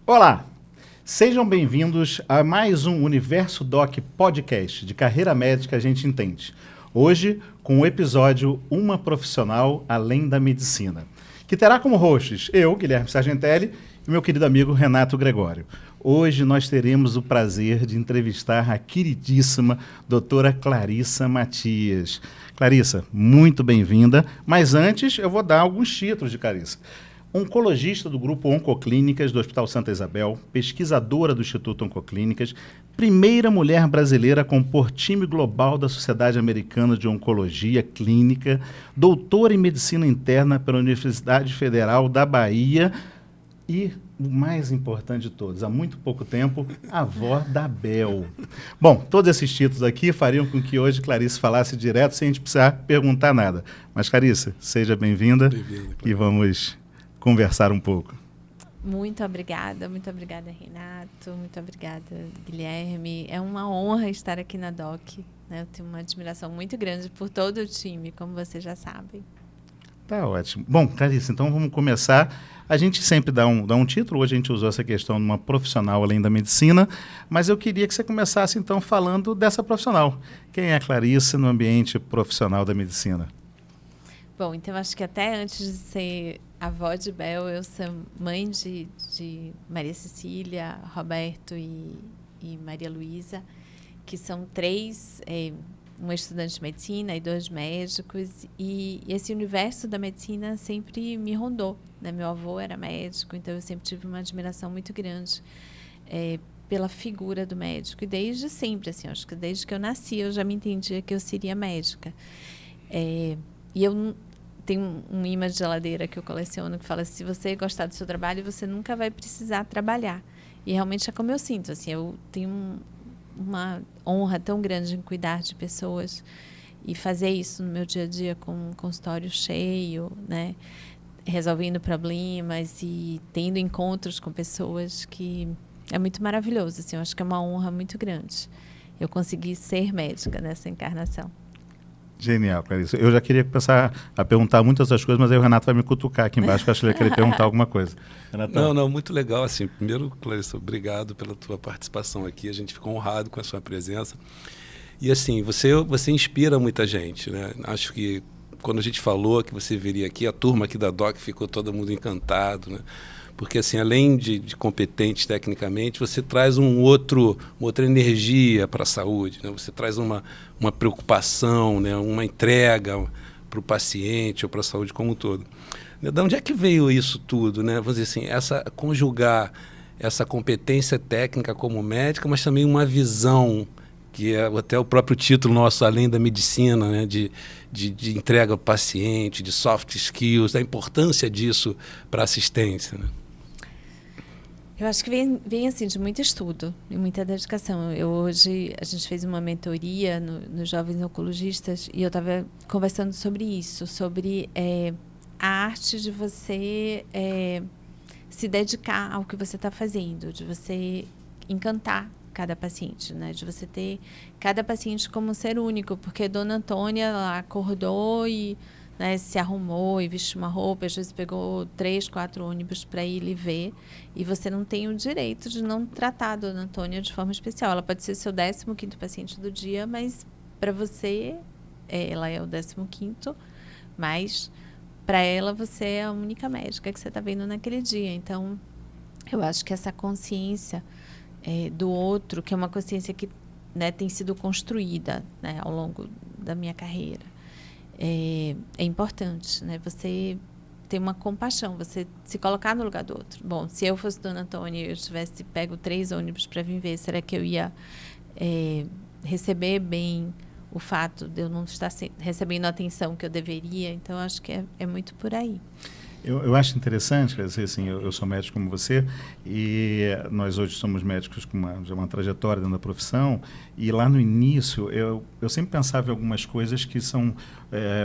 Olá, sejam bem-vindos a mais um Universo Doc Podcast de Carreira Médica a gente entende. Hoje, com o episódio Uma Profissional Além da Medicina, que terá como hosts eu, Guilherme Sargentelli, e meu querido amigo Renato Gregório. Hoje nós teremos o prazer de entrevistar a queridíssima doutora Clarissa Matias. Clarissa, muito bem-vinda, mas antes eu vou dar alguns títulos de Clarissa. Oncologista do Grupo Oncoclínicas do Hospital Santa Isabel, pesquisadora do Instituto Oncoclínicas, primeira mulher brasileira a compor time global da Sociedade Americana de Oncologia Clínica, doutora em Medicina Interna pela Universidade Federal da Bahia e, o mais importante de todos, há muito pouco tempo, avó da Bel. Bom, todos esses títulos aqui fariam com que hoje Clarice falasse direto sem a gente precisar perguntar nada. Mas, Clarissa, seja bem-vinda e vamos conversar um pouco. Muito obrigada, Renato, muito obrigada, Guilherme. É uma honra estar aqui na DOC, né? Eu tenho uma admiração muito grande por todo o time, como vocês já sabem. Tá ótimo. Bom, Clarissa, então vamos começar. A gente sempre dá um título, hoje a gente usou essa questão de uma profissional além da medicina, mas eu queria que você começasse então falando dessa profissional. Quem é a Clarissa no ambiente profissional da medicina? Bom, então acho que até antes de ser avó de Bel, eu sou mãe de Maria Cecília, Roberto e Maria Luísa, que são três, uma estudante de medicina e dois médicos, e esse universo da medicina sempre me rondou, né? Meu avô era médico, então eu sempre tive uma admiração muito grande pela figura do médico, e desde sempre, assim, acho que desde que eu nasci eu já me entendia que eu seria médica. E eu tenho um imã de geladeira que eu coleciono que fala: se você gostar do seu trabalho, você nunca vai precisar trabalhar. E realmente é como eu sinto, assim, eu tenho uma honra tão grande em cuidar de pessoas e fazer isso no meu dia a dia com um consultório cheio, né, resolvendo problemas e tendo encontros com pessoas, que é muito maravilhoso, assim, eu acho que é uma honra muito grande eu consegui ser médica nessa encarnação. Genial, Clarissa. Eu já queria começar a perguntar muitas outras coisas, mas aí o Renato vai me cutucar aqui embaixo, que eu acho que ele ia querer perguntar alguma coisa. Renatão. Não, muito legal. Assim, primeiro, Clarissa, obrigado pela tua participação aqui. A gente ficou honrado com a sua presença. E assim, você inspira muita gente, né? Acho que quando a gente falou que você viria aqui, a turma aqui da DOC ficou todo mundo encantado, né? Porque, assim, além de competente tecnicamente, você traz uma outra energia para a saúde, né? Você traz uma preocupação, né? Uma entrega para o paciente ou para a saúde como um todo. De onde é que veio isso tudo, né? Vamos dizer assim, conjugar essa competência técnica como médica, mas também uma visão, que é até o próprio título nosso, Além da Medicina, né? de entrega ao paciente, de soft skills, da importância disso para a assistência, né? Eu acho que vem assim, de muito estudo e muita dedicação. Hoje, a gente fez uma mentoria nos Jovens Oncologistas e eu estava conversando sobre isso, sobre a arte de você se dedicar ao que você está fazendo, de você encantar cada paciente, né? De você ter cada paciente como um ser único, porque Dona Antônia ela acordou e, né, se arrumou e vestiu uma roupa, às vezes pegou 3, 4 ônibus para ir lhe ver, e você não tem o direito de não tratar a Dona Antônia de forma especial. Ela pode ser seu 15º paciente do dia, mas para você, ela é o 15º, mas para ela você é a única médica que você está vendo naquele dia. Então, eu acho que essa consciência do outro, que é uma consciência que, né, tem sido construída, né, ao longo da minha carreira, é importante, né? Você ter uma compaixão, você se colocar no lugar do outro. Bom, se eu fosse Dona Antônia e eu tivesse pego 3 ônibus para vir ver, será que eu ia receber bem o fato de eu não estar recebendo a atenção que eu deveria? Então, acho que é muito por aí. Eu acho interessante, quer dizer, assim, eu sou médico como você, e nós hoje somos médicos com uma trajetória dentro da profissão, e lá no início eu sempre pensava em algumas coisas que são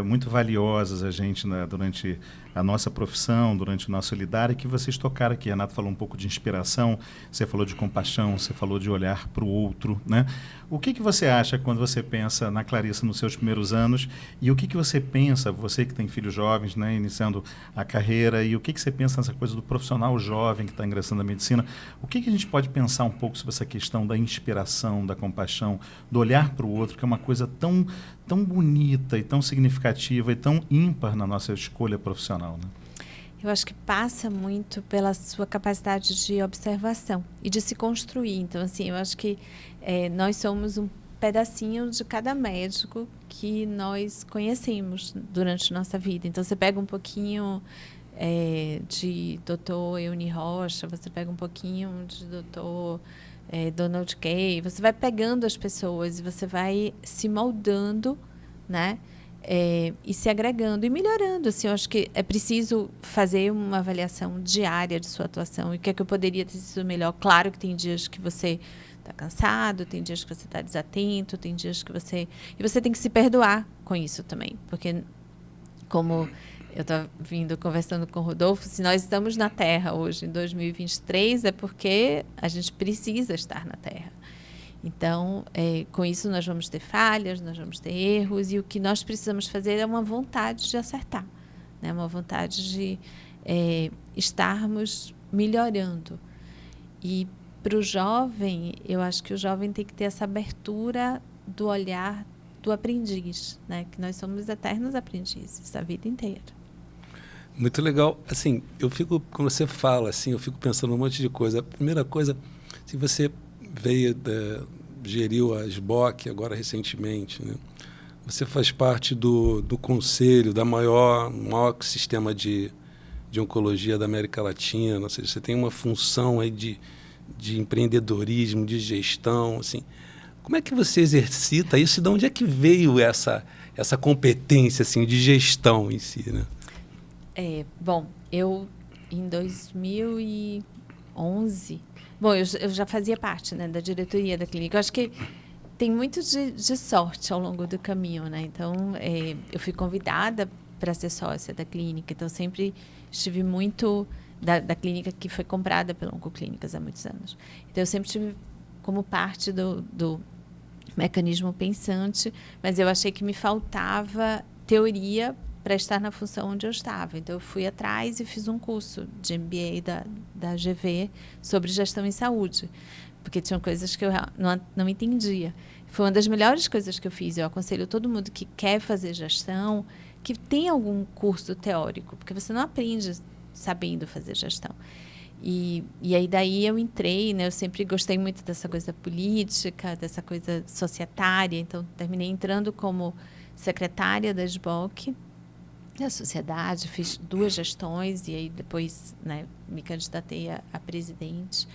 muito valiosas a gente durante a nossa profissão, durante o nosso lidar, e que vocês tocaram aqui. Renato falou um pouco de inspiração, você falou de compaixão, você falou de olhar para o outro, né? O que você acha quando você pensa na Clarissa nos seus primeiros anos, e o que você pensa, você que tem filhos jovens, né, iniciando a carreira, e o que você pensa nessa coisa do profissional jovem que está ingressando na medicina? O que a gente pode pensar um pouco sobre essa questão da inspiração, da compaixão, do olhar para o outro, que é uma coisa tão bonita e tão significativa e tão ímpar na nossa escolha profissional, né? Eu acho que passa muito pela sua capacidade de observação e de se construir. Então, assim, eu acho que nós somos um pedacinho de cada médico que nós conhecemos durante nossa vida. Então, você pega um pouquinho de Dr. Euni Rocha, você pega um pouquinho de Dr. Donald Kay, você vai pegando as pessoas e você vai se moldando, né? E se agregando e melhorando. Assim, eu acho que é preciso fazer uma avaliação diária de sua atuação. E o que é que eu poderia ter sido melhor? Claro que tem dias que você está cansado, tem dias que você está desatento, tem dias que você... E você tem que se perdoar com isso também. Porque, como eu estava conversando com o Rodolfo, se nós estamos na Terra hoje, em 2023, é porque a gente precisa estar na Terra. Então, com isso nós vamos ter falhas, nós vamos ter erros, e o que nós precisamos fazer é uma vontade de acertar, né? Uma vontade de estarmos melhorando. E para o jovem, eu acho que o jovem tem que ter essa abertura do olhar do aprendiz, né? Que nós somos eternos aprendizes a vida inteira. Muito legal. Assim, quando você fala assim, eu fico pensando um monte de coisa. A primeira coisa, se você geriu a SBOC agora recentemente, né? Você faz parte do conselho da maior sistema de oncologia da América Latina, ou seja, você tem uma função aí de empreendedorismo, de gestão, assim. Como é que você exercita isso e de onde é que veio essa competência assim, de gestão em si, né? Bom, eu em 2011... Bom, eu já fazia parte, né, da diretoria da clínica. Eu acho que tem muito de sorte ao longo do caminho, né? Então, eu fui convidada para ser sócia da clínica. Então, sempre estive muito da clínica que foi comprada pela Oncoclínicas há muitos anos. Então, eu sempre estive como parte do mecanismo pensante, mas eu achei que me faltava teoria para estar na função onde eu estava. Então, eu fui atrás e fiz um curso de MBA da GV sobre gestão em saúde, porque tinham coisas que eu não entendia. Foi uma das melhores coisas que eu fiz. Eu aconselho todo mundo que quer fazer gestão que tenha algum curso teórico, porque você não aprende sabendo fazer gestão. E aí daí eu entrei, né? Eu sempre gostei muito dessa coisa política, dessa coisa societária. Então, terminei entrando como secretária da SBOC, da sociedade, fiz 2 gestões e aí depois, né, me candidatei a presidente.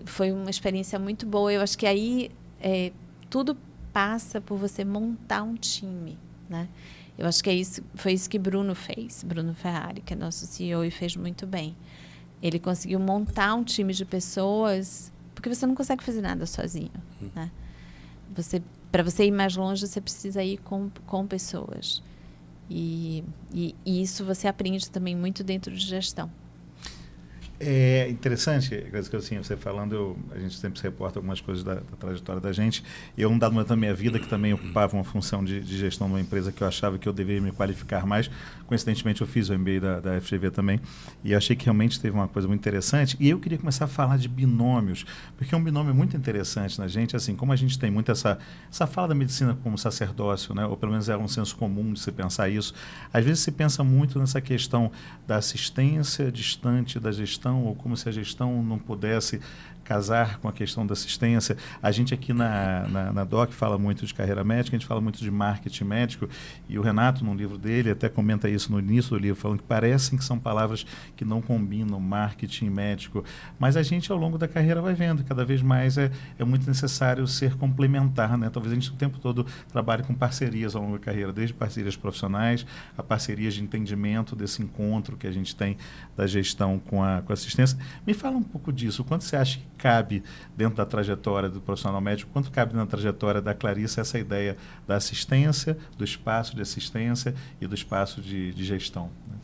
Foi uma experiência muito boa. Eu acho que aí tudo passa por você montar um time, né? Eu acho que foi isso que Bruno fez, Bruno Ferrari, que é nosso CEO, e fez muito bem. Ele conseguiu montar um time de pessoas, porque você não consegue fazer nada sozinho, né? Para você ir mais longe, você precisa ir com pessoas. E isso você aprende também muito dentro de gestão. É interessante, coisa que assim, você falando, a gente sempre se reporta algumas coisas da trajetória da gente. Eu, num dado momento da minha vida, que também ocupava uma função de gestão numa empresa que eu achava que eu deveria me qualificar mais, coincidentemente eu fiz o MBA da FGV também, e achei que realmente teve uma coisa muito interessante. E eu queria começar a falar de binômios, porque é um binômio muito interessante na gente, assim, como a gente tem muito essa fala da medicina como sacerdócio, né? Ou pelo menos é um senso comum de se pensar isso. Às vezes se pensa muito nessa questão da assistência distante da gestão, ou como se a gestão não pudesse casar com a questão da assistência. A gente aqui na DOC fala muito de carreira médica, a gente fala muito de marketing médico, e o Renato, num livro dele, até comenta isso no início do livro, falando que parecem que são palavras que não combinam, marketing médico, mas a gente, ao longo da carreira, vai vendo, cada vez mais é muito necessário ser complementar, né? Talvez a gente o tempo todo trabalhe com parcerias ao longo da carreira, desde parcerias profissionais a parcerias de entendimento desse encontro que a gente tem da gestão com a assistência. Me fala um pouco disso, quanto você acha que cabe dentro da trajetória do profissional médico, quanto cabe na trajetória da Clarissa essa ideia da assistência, do espaço de assistência e do espaço de gestão, né?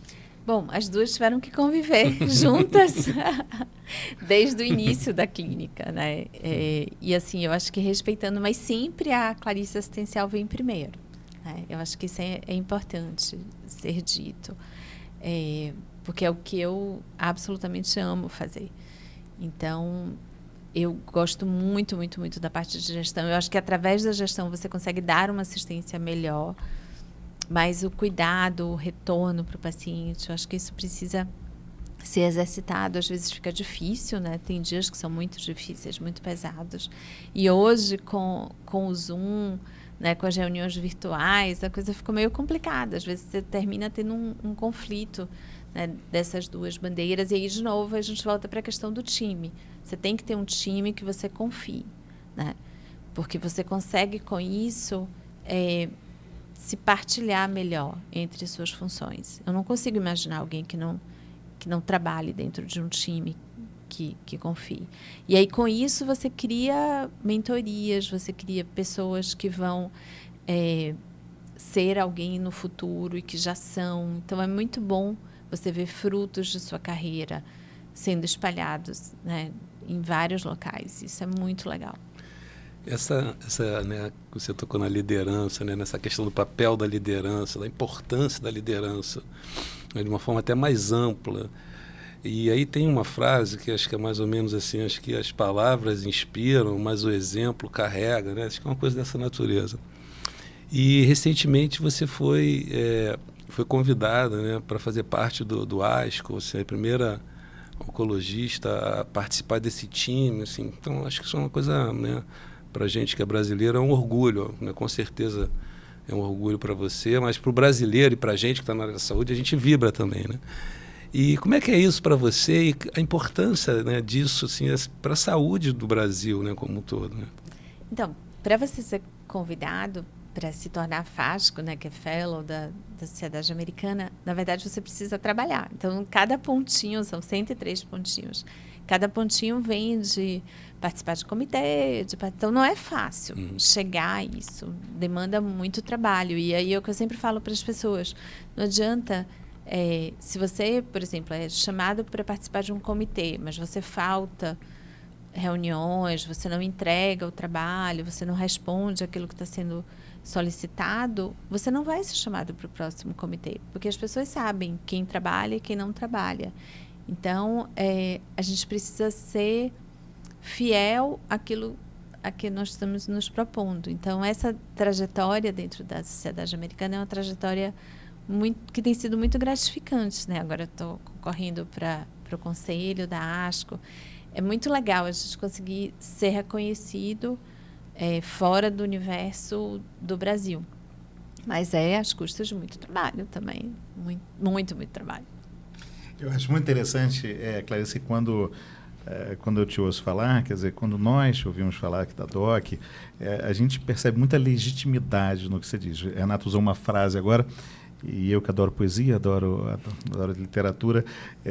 Bom, as duas tiveram que conviver juntas desde o início da clínica, né? E assim, eu acho que respeitando, mas sempre a Clarice assistencial vem primeiro, né? Eu acho que isso é importante ser dito, porque é o que eu absolutamente amo fazer. Então, eu gosto muito, muito, muito da parte de gestão. Eu acho que através da gestão você consegue dar uma assistência melhor, mas o cuidado, o retorno para o paciente, eu acho que isso precisa ser exercitado. Às vezes fica difícil, né? Tem dias que são muito difíceis, muito pesados. E hoje, com o Zoom, né, com as reuniões virtuais, a coisa ficou meio complicada. Às vezes você termina tendo um conflito, né, dessas duas bandeiras. E aí, de novo, a gente volta para a questão do time. Você tem que ter um time que você confie, né? Porque você consegue, com isso, se partilhar melhor entre suas funções. Eu não consigo imaginar alguém que não trabalhe dentro de um time que confie. E aí, com isso, você cria mentorias, você cria pessoas que vão ser alguém no futuro e que já são. Então, é muito bom você ver frutos de sua carreira sendo espalhados, né, em vários locais. Isso é muito legal. Essa né, você tocou na liderança, né, nessa questão do papel da liderança, da importância da liderança, né, de uma forma até mais ampla. E aí tem uma frase que acho que é mais ou menos assim, acho que as palavras inspiram, mas o exemplo carrega, né? Acho que é uma coisa dessa natureza. E recentemente você foi convidada, né, para fazer parte do ASCO, você é a primeira oncologista a participar desse time, assim. Então acho que isso é uma coisa, né, para a gente que é brasileiro, é um orgulho, né? Com certeza é um orgulho para você, mas para o brasileiro e para a gente que está na área da saúde, a gente vibra também, né? E como é que é isso para você e a importância, né, disso assim, para a saúde do Brasil, né, como um todo, né? Então, para você ser convidado para se tornar FASCO, né, que é Fellow da Sociedade Americana, na verdade você precisa trabalhar. Então, cada pontinho, são 103 pontinhos, cada pontinho vem de participar de comitê, então não é fácil chegar a isso, demanda muito trabalho. E aí é o que eu sempre falo para as pessoas, não adianta, se você, por exemplo, é chamado para participar de um comitê, mas você falta reuniões, você não entrega o trabalho, você não responde aquilo que está sendo solicitado, você não vai ser chamado para o próximo comitê, porque as pessoas sabem quem trabalha e quem não trabalha. Então, a gente precisa ser fiel àquilo a que nós estamos nos propondo. Então, essa trajetória dentro da Sociedade Americana é uma trajetória que tem sido muito gratificante, né? Agora estou concorrendo para o conselho da ASCO. É muito legal a gente conseguir ser reconhecido fora do universo do Brasil. Mas às custas de muito trabalho também. Muito, muito, muito trabalho. Eu acho muito interessante, Clarice, quando eu te ouço falar, quer dizer, quando nós ouvimos falar aqui da DOC, a gente percebe muita legitimidade no que você diz. Renato usou uma frase agora, e eu que adoro poesia, adoro literatura,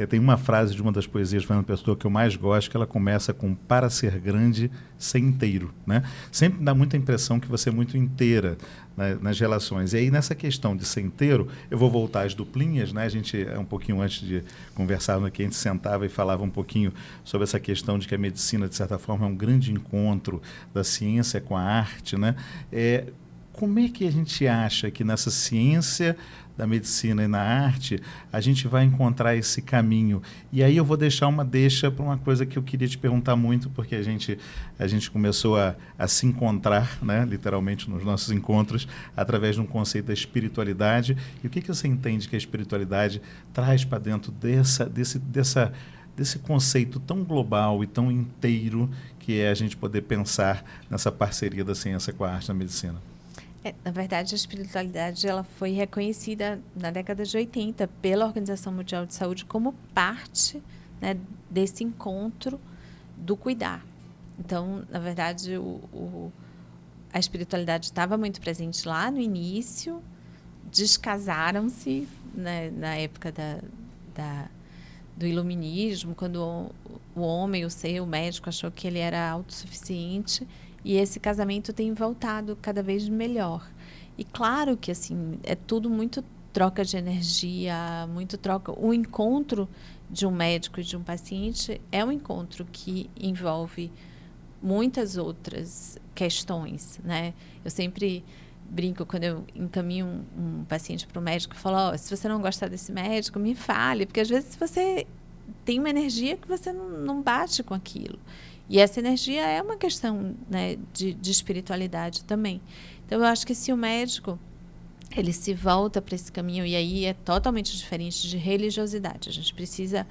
tem uma frase de uma das poesias de Fernando Pessoa que eu mais gosto, que ela começa com "para ser grande, ser inteiro", né? Sempre dá muita impressão que você é muito inteira, né, nas relações. E aí, nessa questão de ser inteiro, eu vou voltar às duplinhas, né? A gente, um pouquinho antes de conversar aqui, a gente sentava e falava um pouquinho sobre essa questão de que a medicina, de certa forma, é um grande encontro da ciência com a arte, né? Como é que a gente acha que nessa ciência da medicina e na arte a gente vai encontrar esse caminho? E aí eu vou deixar uma deixa para uma coisa que eu queria te perguntar muito, porque a gente começou a se encontrar, né, literalmente nos nossos encontros, através de um conceito da espiritualidade. E o que você entende que a espiritualidade traz para dentro desse conceito tão global e tão inteiro que é a gente poder pensar nessa parceria da ciência com a arte na medicina? Na verdade, a espiritualidade ela foi reconhecida na década de 80 pela Organização Mundial de Saúde como parte, né, desse encontro do cuidar. Então, na verdade, a espiritualidade estava muito presente lá no início, descasaram-se, né, na época do iluminismo, quando o homem, o médico, achou que ele era autossuficiente. E esse casamento tem voltado cada vez melhor. E claro que assim, é tudo muito troca de energia, muito troca. O encontro de um médico e de um paciente é um encontro que envolve muitas outras questões, né? Eu sempre brinco quando eu encaminho um paciente para o médico e falo, se você não gostar desse médico, me fale, porque às vezes você tem uma energia que você não bate com aquilo. E essa energia é uma questão, né, de espiritualidade também. Então, eu acho que se o médico ele se volta para esse caminho, e aí é totalmente diferente de religiosidade. A gente precisa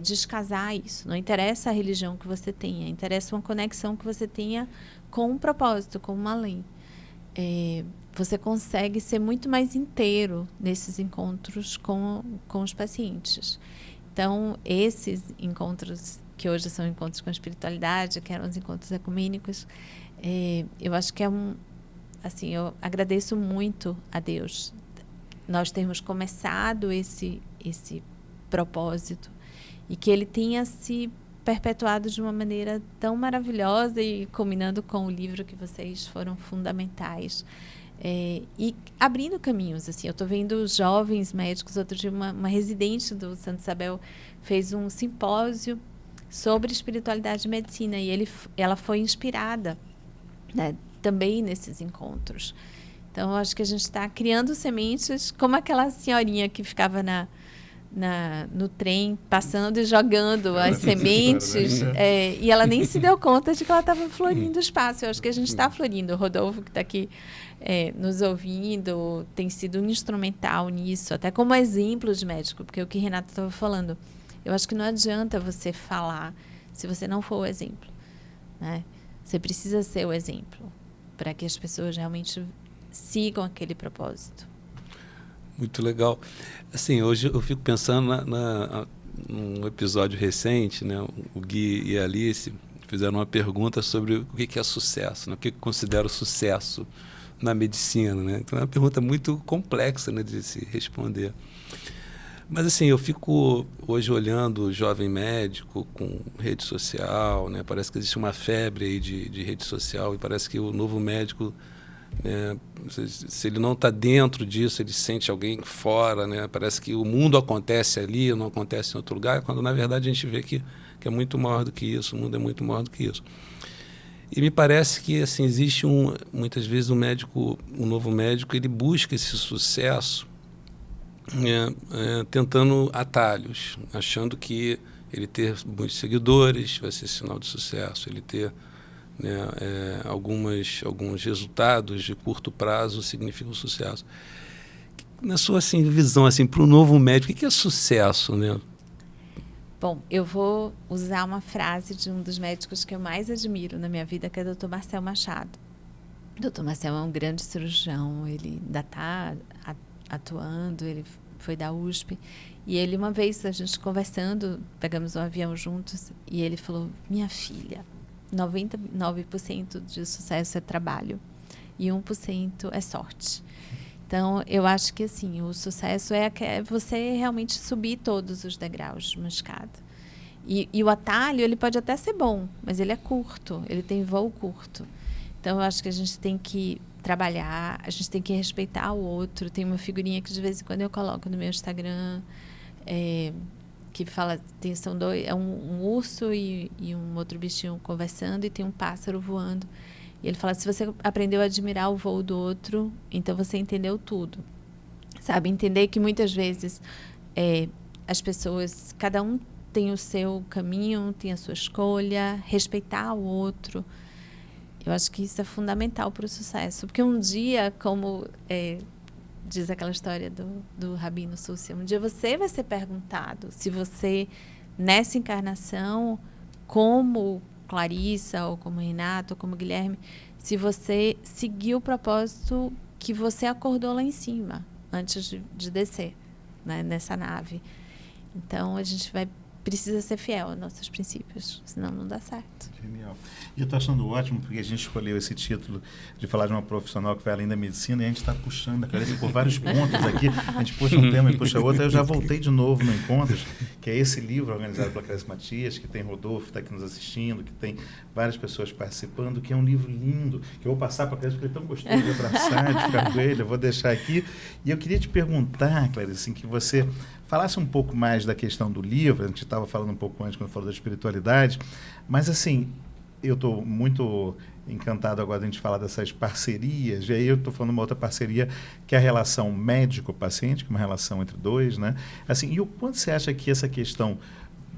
descasar isso. Não interessa a religião que você tenha, interessa uma conexão que você tenha com um propósito, com uma lei. Você consegue ser muito mais inteiro nesses encontros com os pacientes. Então, esses encontros, que hoje são encontros com a espiritualidade, que eram os encontros ecumênicos, eu acho que assim, eu agradeço muito a Deus nós termos começado esse propósito e que ele tenha se perpetuado de uma maneira tão maravilhosa e combinando com o livro que vocês foram fundamentais. E abrindo caminhos, assim, eu estou vendo jovens médicos. Outro dia uma residente do Santa Isabel fez um simpósio sobre espiritualidade e medicina e ela foi inspirada, né, também nesses encontros. Então, eu acho que a gente está criando sementes, como aquela senhorinha que ficava no trem, passando e jogando as sementes, e ela nem se deu conta de que ela estava florindo o espaço. Eu acho que a gente está florindo. O Rodolfo, que está aqui nos ouvindo, tem sido um instrumental nisso, até como exemplo de médico, porque o que Renato estava falando, eu acho que não adianta você falar se você não for o exemplo, né? Você precisa ser o exemplo para que as pessoas realmente sigam aquele propósito. Muito legal. Assim, hoje eu fico pensando num episódio recente, né? O Gui e a Alice fizeram uma pergunta sobre o que é sucesso, né? O que considera o sucesso na medicina, né? Então é uma pergunta muito complexa, né, de se responder. Mas assim, eu fico hoje olhando o jovem médico com rede social, né? Parece que existe uma febre aí de rede social e parece que o novo médico, se ele não está dentro disso, ele sente alguém fora, né? Parece que o mundo acontece ali, não acontece em outro lugar, quando na verdade a gente vê que é muito maior do que isso, o mundo é muito maior do que isso. E me parece que assim, existe muitas vezes um novo médico, ele busca esse sucesso tentando atalhos, achando que ele ter muitos seguidores vai ser sinal de sucesso, ele ter alguns resultados de curto prazo significam sucesso. Na sua visão para o novo médico, o que é sucesso, né? Bom, eu vou usar uma frase de um dos médicos que eu mais admiro na minha vida, que é o Dr. Marcel Machado. O Dr. Marcel é um grande cirurgião, ele ainda está atuando, ele foi da USP. E ele, uma vez, a gente conversando, pegamos um avião juntos, e ele falou, minha filha, 99% de sucesso é trabalho e 1% é sorte. Então, eu acho que assim, o sucesso é você realmente subir todos os degraus de uma escada. E o atalho, ele pode até ser bom, mas ele é curto, ele tem voo curto. Então, eu acho que a gente tem que trabalhar, a gente tem que respeitar o outro. Tem uma figurinha que de vez em quando eu coloco no meu Instagram, que fala, são dois, um urso e um outro bichinho conversando, e tem um pássaro voando. E ele fala, se você aprendeu a admirar o voo do outro, então você entendeu tudo. Sabe, entender que muitas vezes as pessoas, cada um tem o seu caminho, tem a sua escolha, respeitar o outro. Eu acho que isso é fundamental para o sucesso. Porque um dia, como diz aquela história do Rabino Súcia, um dia você vai ser perguntado se você, nessa encarnação, como Clarissa, ou como Renato, ou como Guilherme, se você seguiu o propósito que você acordou lá em cima, antes de descer, né, nessa nave. Então, a gente vai precisa ser fiel aos nossos princípios, senão não dá certo. Genial. E eu estou achando ótimo porque a gente escolheu esse título de falar de uma profissional que vai além da medicina e a gente está puxando a Clarice por vários pontos aqui. A gente puxa um tema e puxa outro. Aí eu já voltei de novo no Encontros, que é esse livro organizado pela Clarice Matias, que tem Rodolfo, está aqui nos assistindo, que tem várias pessoas participando, que é um livro lindo, que eu vou passar para a Clarice, porque ele é tão gostoso de abraçar, de ficar com ele. Eu vou deixar aqui. E eu queria te perguntar, Clarice, assim, que você falasse um pouco mais da questão do livro. A gente estava falando um pouco antes quando falou da espiritualidade, mas assim, eu estou muito encantado agora de a gente falar dessas parcerias, e aí eu estou falando uma outra parceria, que é a relação médico-paciente, que é uma relação entre dois, né? Assim, e o quanto você acha que essa questão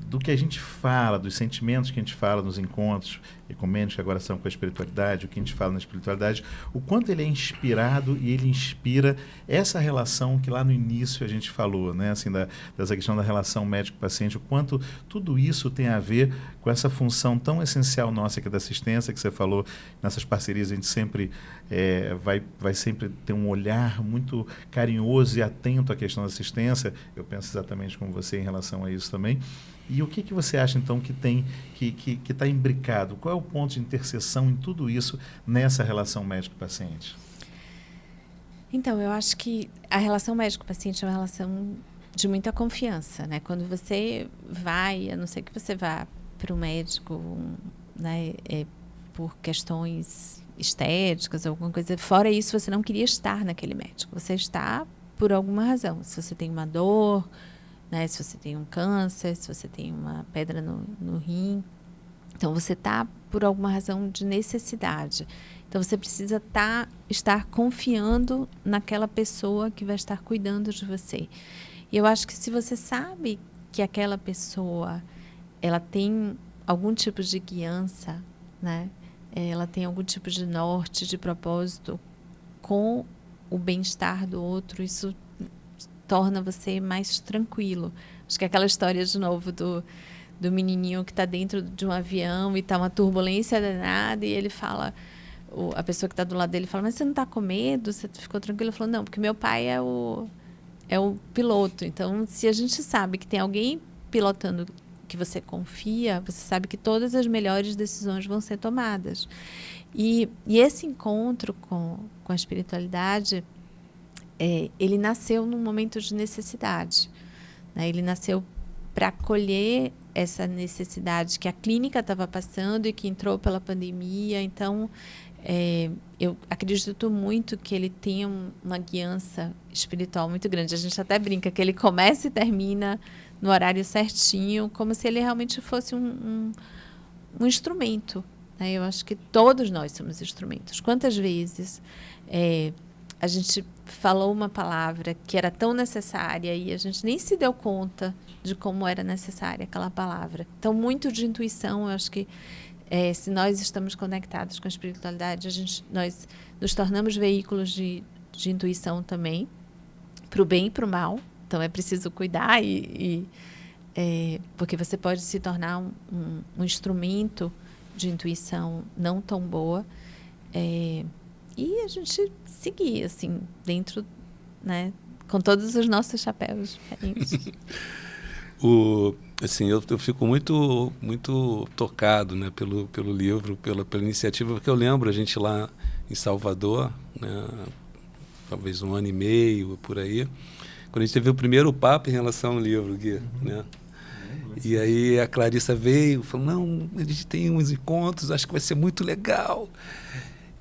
do que a gente fala, dos sentimentos que a gente fala nos encontros ecumênicos, que agora são com a espiritualidade, o que a gente fala na espiritualidade, o quanto ele é inspirado e ele inspira essa relação que lá no início a gente falou, né? Assim, dessa questão da relação médico-paciente, o quanto tudo isso tem a ver com essa função tão essencial nossa aqui da assistência, que você falou, nessas parcerias a gente sempre vai sempre ter um olhar muito carinhoso e atento à questão da assistência. Eu penso exatamente como você em relação a isso também. E o que você acha, então, que está imbricado? Qual é o ponto de interseção em tudo isso nessa relação médico-paciente? Então, eu acho que a relação médico-paciente é uma relação de muita confiança, né? Quando você vai, a não ser que você vá para o médico, né, por questões estéticas, alguma coisa, fora isso, você não queria estar naquele médico. Você está por alguma razão. Se você tem uma dor, né, se você tem um câncer, se você tem uma pedra no rim. Então, você está por alguma razão de necessidade. Então, você precisa estar confiando naquela pessoa que vai estar cuidando de você. E eu acho que se você sabe que aquela pessoa ela tem algum tipo de guiança, né, ela tem algum tipo de norte, de propósito com o bem-estar do outro, isso torna você mais tranquilo. Acho que aquela história, de novo, do menininho que está dentro de um avião e está uma turbulência danada e ele fala, a pessoa que está do lado dele fala, mas você não está com medo? Você ficou tranquilo? Ele falou, não, porque meu pai é o piloto. Então, se a gente sabe que tem alguém pilotando que você confia, você sabe que todas as melhores decisões vão ser tomadas. E esse encontro com a espiritualidade, ele nasceu num momento de necessidade, né? Ele nasceu para acolher essa necessidade que a clínica estava passando e que entrou pela pandemia. Então, eu acredito muito que ele tenha uma guiança espiritual muito grande. A gente até brinca que ele começa e termina no horário certinho, como se ele realmente fosse um instrumento, né? Eu acho que todos nós somos instrumentos. Quantas vezes a gente falou uma palavra que era tão necessária e a gente nem se deu conta de como era necessária aquela palavra. Então, muito de intuição, eu acho que se nós estamos conectados com a espiritualidade, nós nos tornamos veículos de intuição também, para o bem e para o mal. Então, é preciso cuidar porque você pode se tornar um instrumento de intuição não tão boa. E a gente seguir, assim, dentro, né, com todos os nossos chapéus diferentes. Assim, eu fico muito, muito tocado, né, pelo livro, pela iniciativa, porque eu lembro a gente lá em Salvador, né, talvez 1 ano e meio, por aí, quando a gente teve o primeiro papo em relação ao livro, Gui, né? E aí a Clarissa veio e falou, não, a gente tem uns encontros, acho que vai ser muito legal.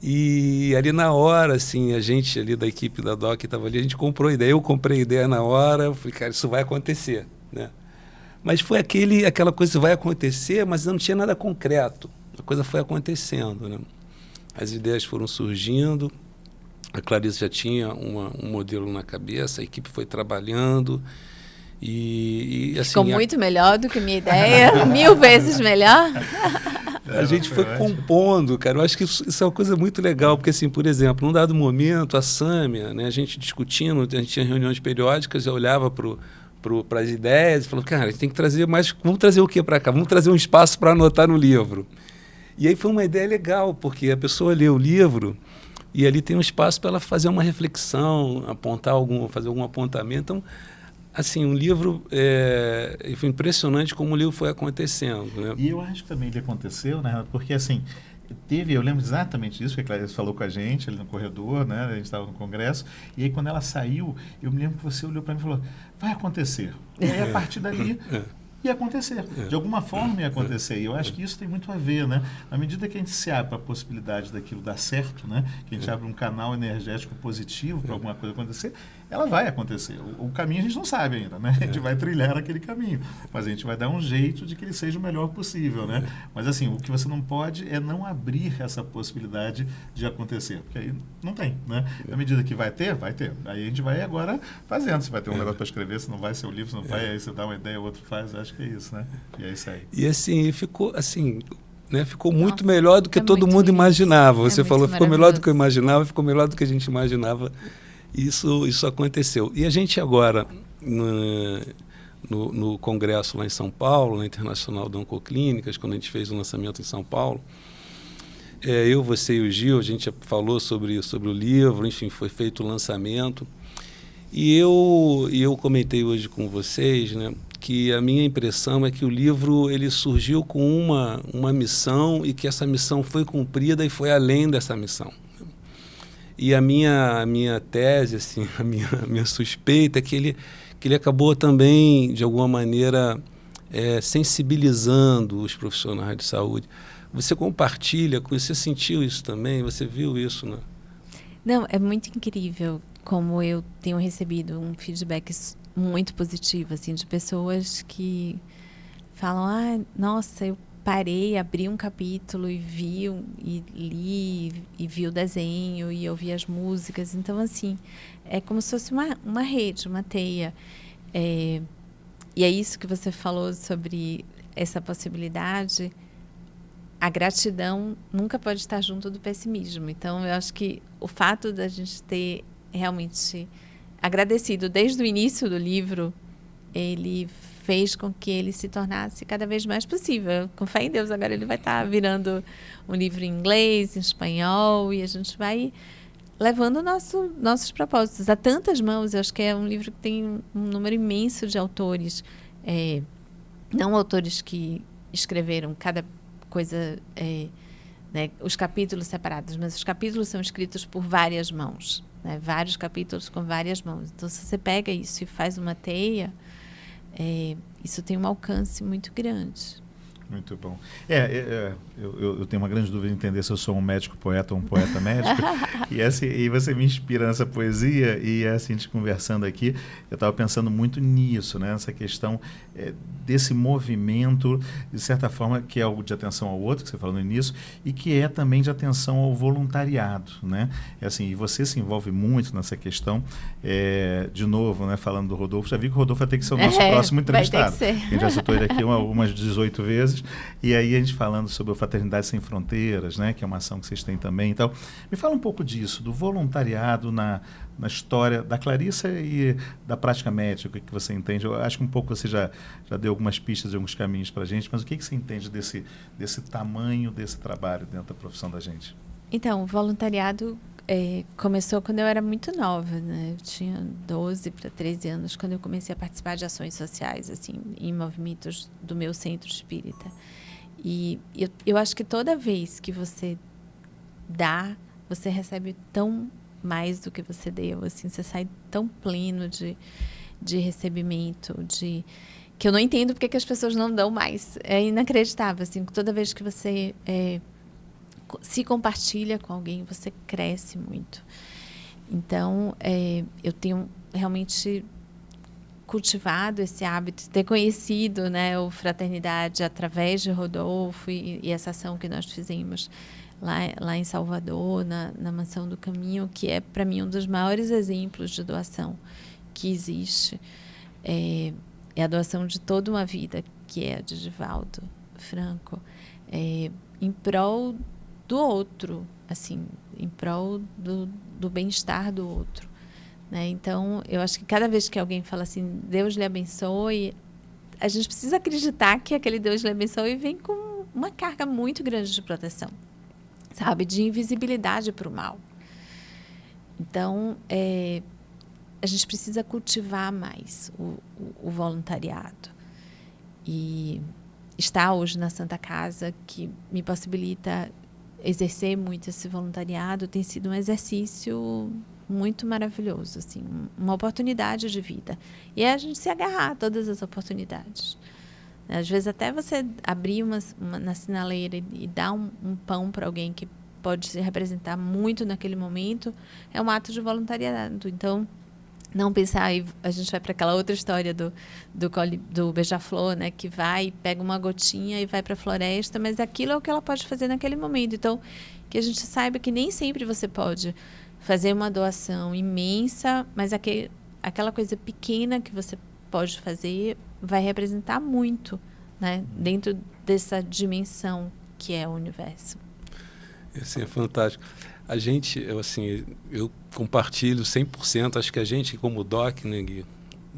E ali na hora, assim, a gente ali da equipe da DOC estava ali, a gente comprou a ideia, eu comprei a ideia na hora, eu falei, cara, isso vai acontecer, né? Mas foi aquela coisa que vai acontecer, mas não tinha nada concreto. A coisa foi acontecendo, né? As ideias foram surgindo, a Clarissa já tinha um modelo na cabeça, a equipe foi trabalhando e assim... Ficou muito melhor do que minha ideia, 1000 vezes melhor. A gente foi compondo, cara. Eu acho que isso é uma coisa muito legal, porque, assim, por exemplo, num dado momento, a Sâmia, né, a gente discutindo, a gente tinha reuniões periódicas, eu olhava para as ideias e falava, cara, a gente tem que trazer mais... Vamos trazer o que para cá? Vamos trazer um espaço para anotar no livro. E aí foi uma ideia legal, porque a pessoa lê o livro e ali tem um espaço para ela fazer uma reflexão, fazer algum apontamento. Então, assim, um livro, foi impressionante como o livro foi acontecendo, né? E eu acho que também ele aconteceu, né? Porque assim, eu lembro exatamente disso, que a Clarice falou com a gente ali no corredor, né? A gente estava no congresso, e aí quando ela saiu, eu me lembro que você olhou para mim e falou, vai acontecer. E aí a partir dali ia acontecer. De alguma forma ia acontecer. E eu acho que isso tem muito a ver, né? À medida que a gente se abre para a possibilidade daquilo dar certo, né? Que a gente abre um canal energético positivo para alguma coisa acontecer, ela vai acontecer. O caminho a gente não sabe ainda, né? A gente vai trilhar aquele caminho. Mas a gente vai dar um jeito de que ele seja o melhor possível, né? Mas assim, o que você não pode é não abrir essa possibilidade de acontecer. Porque aí não tem, né? À medida que vai ter, vai ter. Aí a gente vai agora fazendo. Se vai ter um negócio para escrever, se não vai ser o livro, se não vai, aí você dá uma ideia, o outro faz. Eu acho que é isso, né? E é isso aí. E assim, ficou assim, né? Ficou muito melhor do que todo mundo imaginava. Você falou, ficou melhor do que eu imaginava, ficou melhor do que a gente imaginava. Isso aconteceu. E a gente agora, no congresso lá em São Paulo, na Internacional de Oncoclínicas, quando a gente fez o lançamento em São Paulo, eu, você e o Gil, a gente falou sobre o livro, enfim, foi feito o lançamento. E eu comentei hoje com vocês, né, que a minha impressão é que o livro ele surgiu com uma missão e que essa missão foi cumprida e foi além dessa missão. E a minha tese, assim, a minha suspeita é que ele acabou também, de alguma maneira, sensibilizando os profissionais de saúde. Você compartilha com isso? Você sentiu isso também? Você viu isso, né? Não, é muito incrível como eu tenho recebido um feedback muito positivo, assim, de pessoas que falam, nossa, eu parei, abri um capítulo e vi, e li, e vi o desenho, e ouvi as músicas. Então, assim, é como se fosse uma rede, uma teia. E é isso que você falou sobre essa possibilidade. A gratidão nunca pode estar junto do pessimismo. Então, eu acho que o fato da gente ter realmente agradecido desde o início do livro, ele fez com que ele se tornasse cada vez mais possível. Com fé em Deus, agora ele vai estar virando um livro em inglês, em espanhol, e a gente vai levando nossos propósitos a tantas mãos. Eu acho que é um livro que tem um número imenso de autores, não autores que escreveram cada coisa, né, os capítulos separados, mas os capítulos são escritos por várias mãos, né, vários capítulos com várias mãos. Então, se você pega isso e faz uma teia, isso tem um alcance muito grande. Muito bom. Eu tenho uma grande dúvida de entender se eu sou um médico poeta ou um poeta médico. E você me inspira nessa poesia. E assim, a gente conversando aqui, eu estava pensando muito nisso, né? Essa questão desse movimento, de certa forma, que é algo de atenção ao outro, que você falou no início, e que é também de atenção ao voluntariado, né? E você se envolve muito nessa questão. De novo, né, falando do Rodolfo, já vi que o Rodolfo vai ter que ser o nosso próximo entrevistado. A gente já citou ele aqui umas 18 vezes. E aí a gente falando sobre o Fraternidade Sem Fronteiras, né, que é uma ação que vocês têm também. Então, me fala um pouco disso, do voluntariado na história da Clarissa e da prática médica, o que você entende? Eu acho que um pouco você já deu algumas pistas e alguns caminhos para a gente, mas o que você entende desse tamanho desse trabalho dentro da profissão da gente? Então, o voluntariado começou quando eu era muito nova, né? Eu tinha 12 para 13 anos quando eu comecei a participar de ações sociais, assim, em movimentos do meu centro espírita. E eu acho que toda vez que você dá, você recebe tão mais do que você deu, assim, você sai tão pleno de recebimento, que eu não entendo porque que as pessoas não dão mais. É inacreditável, assim, toda vez que você se compartilha com alguém, você cresce muito. Então, eu tenho realmente cultivado esse hábito, ter conhecido, né, o Fraternidade através de Rodolfo e essa ação que nós fizemos lá em Salvador, na Mansão do Caminho, que é, para mim, um dos maiores exemplos de doação que existe. É a doação de toda uma vida, que é a de Divaldo Franco, em prol do outro, assim, em prol do bem-estar do outro, né? Então, eu acho que cada vez que alguém fala assim, Deus lhe abençoe, a gente precisa acreditar que aquele Deus lhe abençoe vem com uma carga muito grande de proteção, sabe? De invisibilidade para o mal. Então, a gente precisa cultivar mais o voluntariado. E estar hoje na Santa Casa, que me possibilita exercer muito esse voluntariado, tem sido um exercício muito maravilhoso, assim, uma oportunidade de vida. E é a gente se agarrar a todas as oportunidades. Às vezes até você abrir na sinaleira e dar um pão para alguém que pode se representar muito naquele momento, é um ato de voluntariado. Então, não pensar, aí a gente vai para aquela outra história do beija-flor, né, que pega uma gotinha e vai para a floresta, mas aquilo é o que ela pode fazer naquele momento. Então, que a gente saiba que nem sempre você pode fazer uma doação imensa, mas aquela coisa pequena que você pode fazer vai representar muito, né, dentro dessa dimensão que é o universo. Assim, é fantástico. A gente, eu compartilho 100%, acho que a gente, como DOC, né, Gui,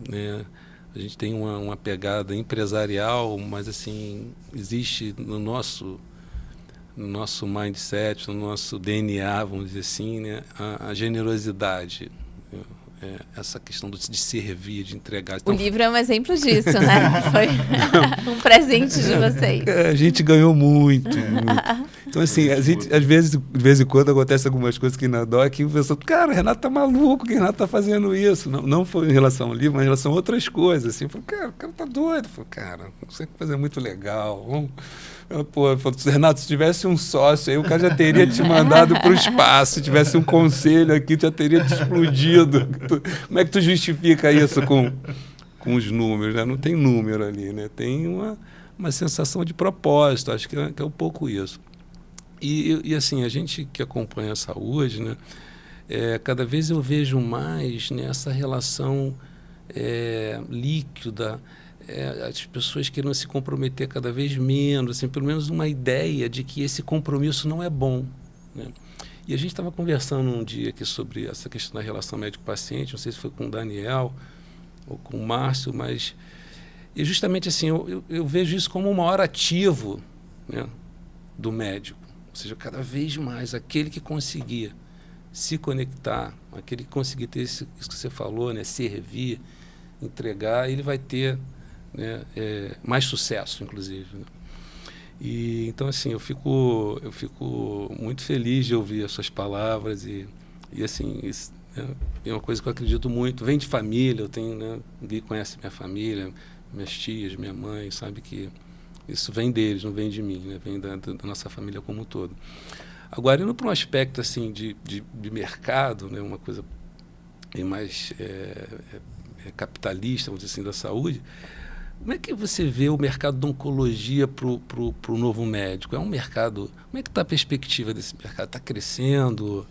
né, a gente tem uma pegada empresarial, mas assim, existe no nosso mindset, no nosso DNA, vamos dizer assim, né, a generosidade, essa questão de servir, de entregar. Então, o livro é um exemplo disso, né? Foi um presente de vocês. A gente ganhou muito. Então, assim, a gente, às vezes, de vez em quando, acontece algumas coisas aqui na DOC e o pessoal, cara, o Renato tá maluco, que o Renato tá fazendo isso. Não foi em relação ao livro, mas em relação a outras coisas. Assim, eu falei, cara, o cara tá doido. Eu falei, cara, você que fazer muito legal. Vamos... Pô, Renato, se tivesse um sócio aí, o cara já teria te mandado para o espaço. Se tivesse um conselho aqui, já teria te explodido. Como é que tu justifica isso com os números? Né? Não tem número ali, né? Tem uma sensação de propósito. Acho que é um pouco isso. E assim, a gente que acompanha a saúde, né? Cada vez eu vejo mais nessa relação líquida, as pessoas querendo se comprometer cada vez menos, assim, pelo menos uma ideia de que esse compromisso não é bom, né? E a gente estava conversando um dia aqui sobre essa questão da relação médico-paciente, não sei se foi com o Daniel ou com o Márcio, mas e justamente assim, eu vejo isso como o maior ativo, né, do médico, ou seja, cada vez mais aquele que conseguir se conectar, aquele que conseguir ter isso que você falou, né, servir, entregar, ele vai ter, né, mais sucesso, inclusive, né? E então assim eu fico muito feliz de ouvir as suas palavras e assim isso, né, é uma coisa que eu acredito muito. Vem de família, eu tenho, né, ninguém conhece minha família, minhas tias, minha mãe, sabe que isso vem deles, não vem de mim, né, vem da nossa família como um todo. Agora indo para um aspecto assim de mercado, né, uma coisa mais capitalista, vamos dizer assim, da saúde. Como é que você vê o mercado da oncologia para o novo médico? É um mercado... Como é que está a perspectiva desse mercado? Está crescendo?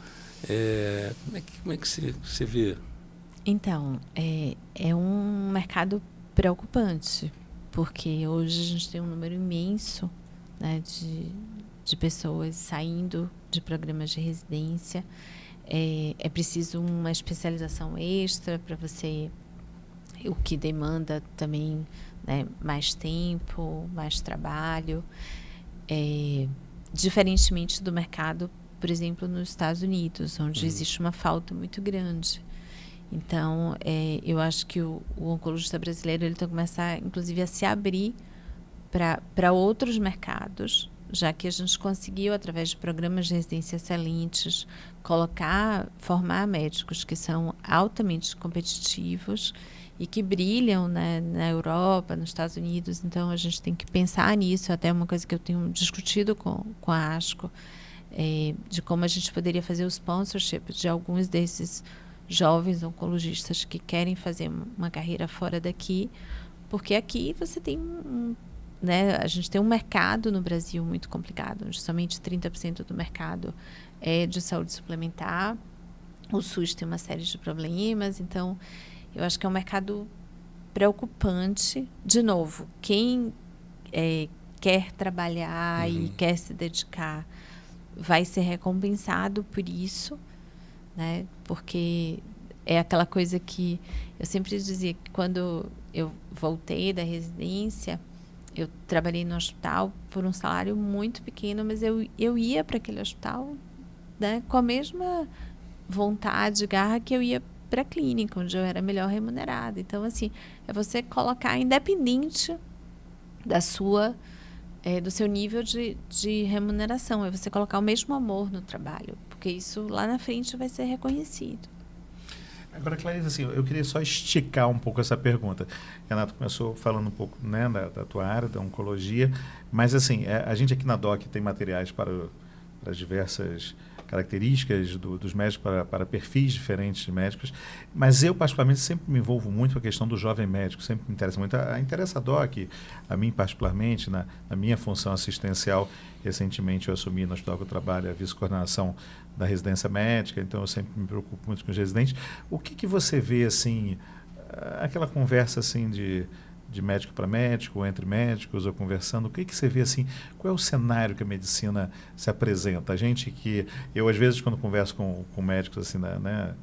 Como é que você vê? Então, é um mercado preocupante, porque hoje a gente tem um número imenso, né, de pessoas saindo de programas de residência. É preciso uma especialização extra para você, o que demanda também, né, mais tempo, mais trabalho, diferentemente do mercado, por exemplo, nos Estados Unidos, onde existe uma falta muito grande. Então, eu acho que o oncologista brasileiro ele tem que começar, inclusive, a se abrir para outros mercados, já que a gente conseguiu, através de programas de residência excelentes, formar médicos que são altamente competitivos e que brilham, né, na Europa, nos Estados Unidos. Então, a gente tem que pensar nisso. Até uma coisa que eu tenho discutido com a ASCO, de como a gente poderia fazer o sponsorship de alguns desses jovens oncologistas que querem fazer uma carreira fora daqui, porque aqui você tem né, a gente tem um mercado no Brasil muito complicado, onde somente 30% do mercado é de saúde suplementar. O SUS tem uma série de problemas, então eu acho que é um mercado preocupante. De novo, quem quer trabalhar e quer se dedicar vai ser recompensado por isso, né? Porque é aquela coisa que eu sempre dizia, que quando eu voltei da residência, eu trabalhei no hospital por um salário muito pequeno, mas eu ia para aquele hospital, né, com a mesma vontade, garra que eu ia para a clínica, onde eu era melhor remunerada. Então, assim, é você colocar independente da sua, do seu nível de remuneração. É você colocar o mesmo amor no trabalho, porque isso lá na frente vai ser reconhecido. Agora, Clarice, assim, eu queria só esticar um pouco essa pergunta. Renato começou falando um pouco, né, da tua área, da oncologia, mas assim, a gente aqui na DOC tem materiais para as diversas características dos médicos, para perfis diferentes de médicos, mas eu particularmente sempre me envolvo muito com a questão do jovem médico, sempre me interessa muito. Interessa a DOC, a mim particularmente, na minha função assistencial. Recentemente eu assumi no hospital que eu trabalho a vice-coordenação da residência médica, então eu sempre me preocupo muito com os residentes. O que você vê, assim, aquela conversa assim de médico para médico, ou entre médicos, ou conversando, o que você vê assim, qual é o cenário que a medicina se apresenta? A gente que, eu às vezes quando converso com médicos assim, né,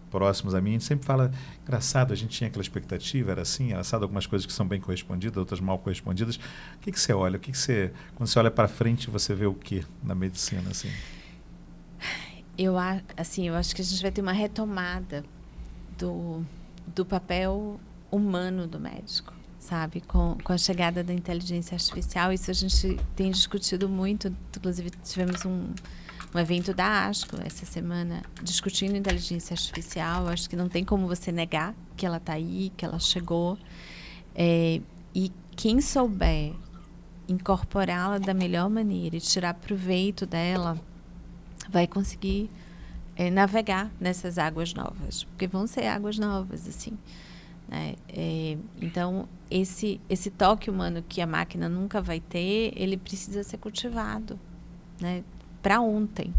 próximos a mim, a gente sempre fala, engraçado, a gente tinha aquela expectativa, era assim, engraçado, algumas coisas que são bem correspondidas, outras mal correspondidas. O que você olha? Quando você olha para frente, você vê o que na medicina, assim? Eu acho que a gente vai ter uma retomada do papel humano do médico, sabe? Com a chegada da inteligência artificial, isso a gente tem discutido muito. Inclusive, tivemos um evento da ASCO essa semana discutindo inteligência artificial. Acho que não tem como você negar que ela está aí, que ela chegou. E quem souber incorporá-la da melhor maneira e tirar proveito dela, vai conseguir navegar nessas águas novas, porque vão ser águas novas, assim, né? Então, esse toque humano que a máquina nunca vai ter, ele precisa ser cultivado, né, para ontem.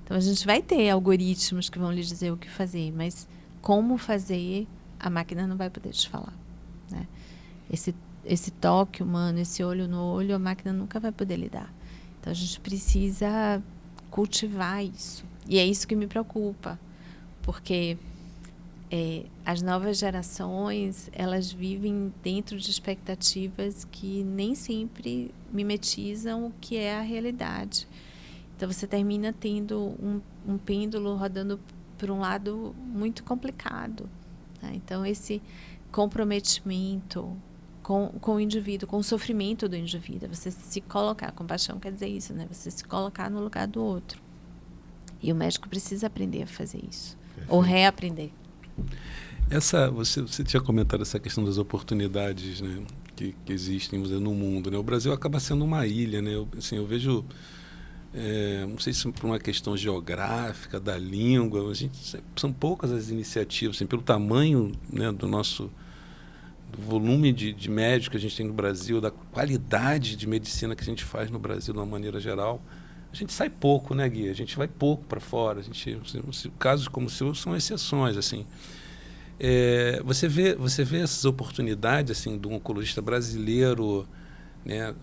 Então, a gente vai ter algoritmos que vão lhe dizer o que fazer, mas como fazer, a máquina não vai poder te falar, né? Esse toque humano, esse olho no olho, a máquina nunca vai poder lhe dar. Então, a gente precisa cultivar isso. E é isso que me preocupa, porque as novas gerações, elas vivem dentro de expectativas que nem sempre mimetizam o que é a realidade. Então, você termina tendo um pêndulo rodando por um lado muito complicado, né? Então, esse comprometimento com o indivíduo, com o sofrimento do indivíduo, você se colocar, compaixão quer dizer isso, né? Você se colocar no lugar do outro. E o médico precisa aprender a fazer isso. Perfeito. Ou reaprender. Você tinha comentado essa questão das oportunidades, né, que existem no mundo, né? O Brasil acaba sendo uma ilha, né? Eu vejo, não sei se por uma questão geográfica, da língua, são poucas as iniciativas, assim, pelo tamanho, né, do volume de médicos que a gente tem no Brasil, da qualidade de medicina que a gente faz no Brasil de uma maneira geral. A gente sai pouco, né, Gui? A gente vai pouco para fora. Casos como o seu são exceções, assim. Você vê essas oportunidades, assim, do oncologista brasileiro, né,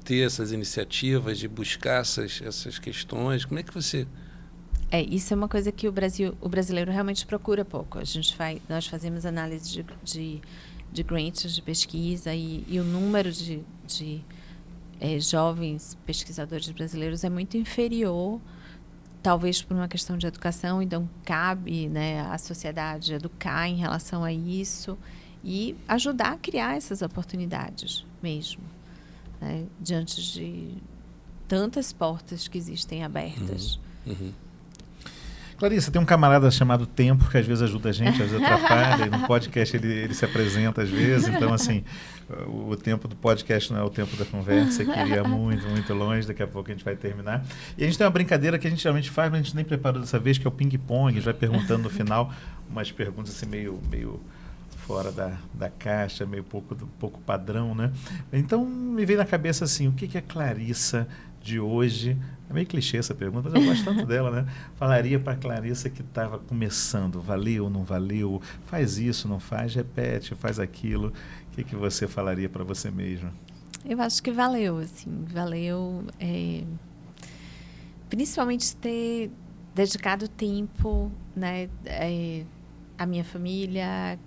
ter essas iniciativas de buscar essas questões. Como é que você... Isso é uma coisa que o brasileiro realmente procura pouco. Nós fazemos análise de grants de pesquisa e o número de jovens pesquisadores brasileiros é muito inferior, talvez por uma questão de educação. Então, cabe, né, à sociedade educar em relação a isso e ajudar a criar essas oportunidades mesmo, né, diante de tantas portas que existem abertas. Uhum. Clarice, tem um camarada chamado Tempo, que às vezes ajuda a gente, às vezes atrapalha, e no podcast ele se apresenta às vezes, então assim, o tempo do podcast não é o tempo da conversa, que iria muito, muito longe, daqui a pouco a gente vai terminar. E a gente tem uma brincadeira que a gente geralmente faz, mas a gente nem preparou dessa vez, que é o ping-pong, a gente vai perguntando no final umas perguntas assim meio fora da caixa, meio pouco padrão, né? Então me veio na cabeça assim, o que a Clarissa de hoje, é meio clichê essa pergunta, mas eu gosto tanto dela, né? Falaria para a Clarissa que estava começando, valeu, não valeu, faz isso, não faz, repete, faz aquilo. O que você falaria para você mesma? Eu acho que valeu, assim, valeu, principalmente ter dedicado tempo, né, à minha família,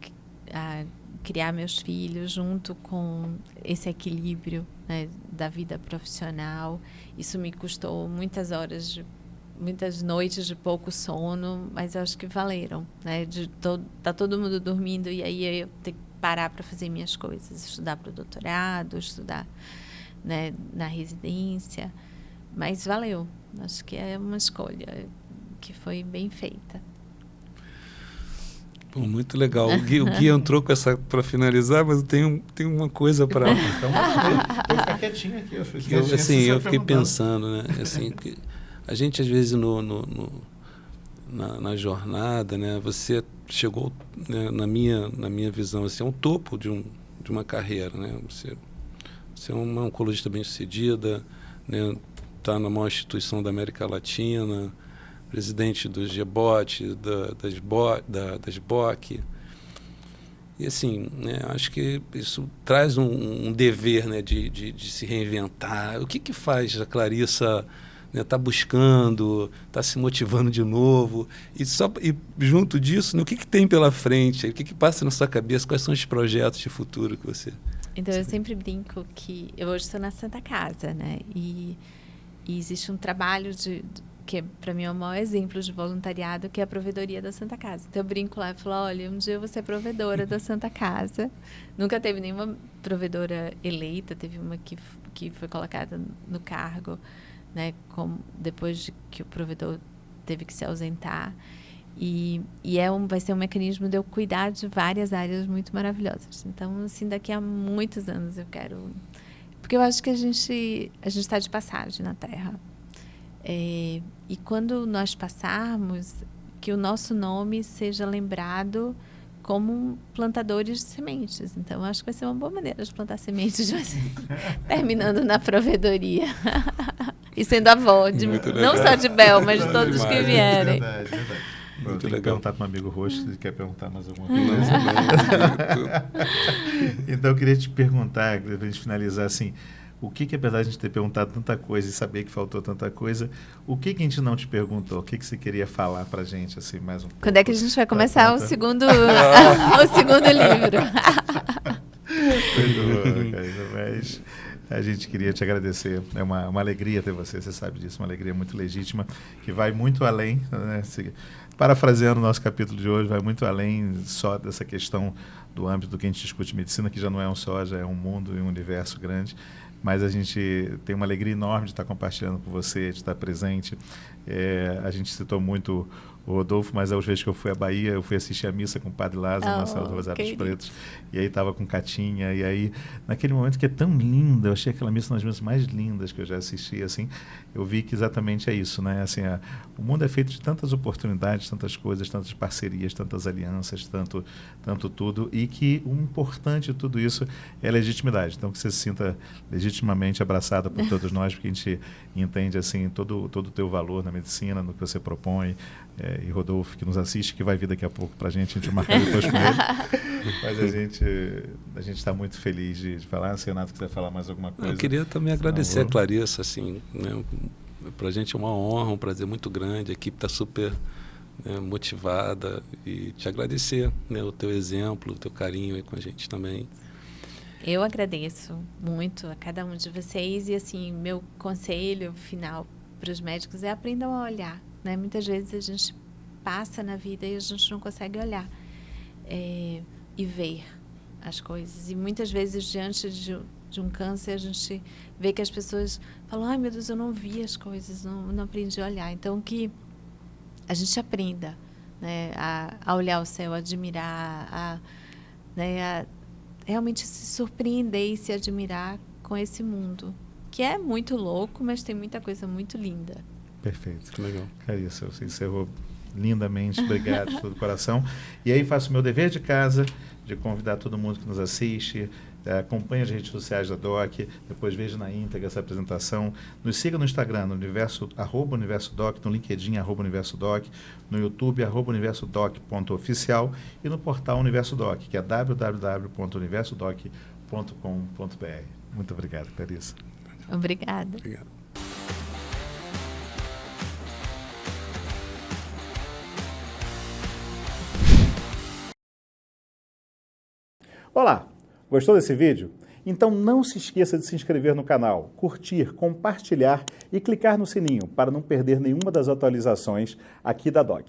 a criar meus filhos junto com esse equilíbrio, né, da vida profissional. Isso me custou muitas horas muitas noites de pouco sono, mas eu acho que valeram, né? Tá todo mundo dormindo e aí eu tenho que parar para fazer minhas coisas, estudar para o doutorado, estudar, né, na residência, mas valeu. Acho que é uma escolha que foi bem feita. Pô, muito legal. O Gui entrou com essa para finalizar, mas eu tenho uma coisa para. Então, eu vou ficar quietinho aqui. Eu fiquei pensando, né? Assim, que a gente, às vezes, na jornada, né? Você chegou, né, na minha visão, assim, ao topo de uma carreira, né? Você é uma oncologista bem-sucedida, né? Está na maior instituição da América Latina, presidente do GBOT, das BOC. E assim, né, acho que isso traz um dever, né, de se reinventar. O que faz a Clarissa, né, tá buscando, tá se motivando de novo? E junto disso, né, o que tem pela frente? O que passa na sua cabeça? Quais são os projetos de futuro que você... Então, eu sempre brinco que eu hoje estou na Santa Casa, né? E existe um trabalho que para mim é o maior exemplo de voluntariado, que é a provedoria da Santa Casa. Então eu brinco lá e falo, olha, um dia eu vou ser provedora da Santa Casa. Nunca teve nenhuma provedora eleita, teve uma que foi colocada no cargo, né, depois de que o provedor teve que se ausentar. E vai ser um mecanismo de eu cuidar de várias áreas muito maravilhosas. Então, assim, daqui a muitos anos eu quero... Porque eu acho que a gente está de passagem na Terra. E quando nós passarmos, que o nosso nome seja lembrado como plantadores de sementes. Então, eu acho que vai ser uma boa maneira de plantar sementes, terminando na provedoria. E sendo avó, não só de Bel, mas de todos que vierem. Verdade. Eu tenho que perguntar para o amigo Roxo se ele quer perguntar mais alguma coisa. Então, eu queria te perguntar, para a gente finalizar, assim, o que apesar de a gente ter perguntado tanta coisa e saber que faltou tanta coisa, o que a gente não te perguntou? O que você queria falar para a gente, assim, mais um pouco? Quando é que a gente vai começar o segundo livro? Perdoa, Karina, mas a gente queria te agradecer. É uma alegria ter você sabe disso, uma alegria muito legítima, que vai muito além, né? Parafraseando o nosso capítulo de hoje, vai muito além só dessa questão do âmbito do que a gente discute medicina, que já não é um só, já é um mundo e um universo grande. Mas a gente tem uma alegria enorme de estar compartilhando com você, de estar presente. A gente citou muito o Rodolfo, mas às vezes que eu fui à Bahia, eu fui assistir a missa com o Padre Lázaro na Sala do Rosário dos Pretos, e aí estava com Catinha, e aí, naquele momento que é tão linda, eu achei aquela missa uma das missas mais lindas que eu já assisti, assim, eu vi que exatamente é isso, né? Assim, o mundo é feito de tantas oportunidades, tantas coisas, tantas parcerias, tantas alianças, tanto tudo, e que o importante de tudo isso é a legitimidade. Então, que você se sinta legitimamente abraçada por todos nós, porque a gente entende, assim, todo o teu valor na medicina, no que você propõe, e Rodolfo, que nos assiste, que vai vir daqui a pouco para a gente marcar depois com ele. Mas a gente está muito feliz de falar. Se o Renato quiser falar mais alguma coisa. Eu queria também agradecer a Clarissa, assim, né? Para a gente é uma honra, um prazer muito grande. A equipe está super, né, motivada, e te agradecer, né, o teu exemplo, o teu carinho aí com a gente também. Eu agradeço muito a cada um de vocês, e assim, meu conselho final para os médicos é: aprendam a olhar, né? Muitas vezes a gente passa na vida e a gente não consegue olhar e ver as coisas, e muitas vezes diante de um câncer a gente vê que as pessoas falam: ai meu Deus, eu não vi as coisas, não aprendi a olhar. Então que a gente aprenda, né, a olhar o céu, a admirar, né, a realmente se surpreender e se admirar com esse mundo, que é muito louco, mas tem muita coisa muito linda. Perfeito. Que legal. Clarissa, você encerrou lindamente. Obrigado de todo o coração. E aí faço o meu dever de casa, de convidar todo mundo que nos assiste, acompanhe as redes sociais da DOC, depois veja na íntegra essa apresentação. Nos siga no Instagram, no @universodoc, no LinkedIn, @universodoc, no YouTube, @universodoc.oficial, e no portal Universo Doc, que é www.universodoc.com.br. Muito obrigado, Clarissa. Obrigada. Obrigado. Olá! Gostou desse vídeo? Então não se esqueça de se inscrever no canal, curtir, compartilhar e clicar no sininho para não perder nenhuma das atualizações aqui da DOC.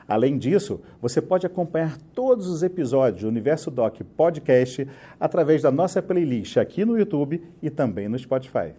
Além disso, você pode acompanhar todos os episódios do Universo Doc Podcast através da nossa playlist aqui no YouTube e também no Spotify.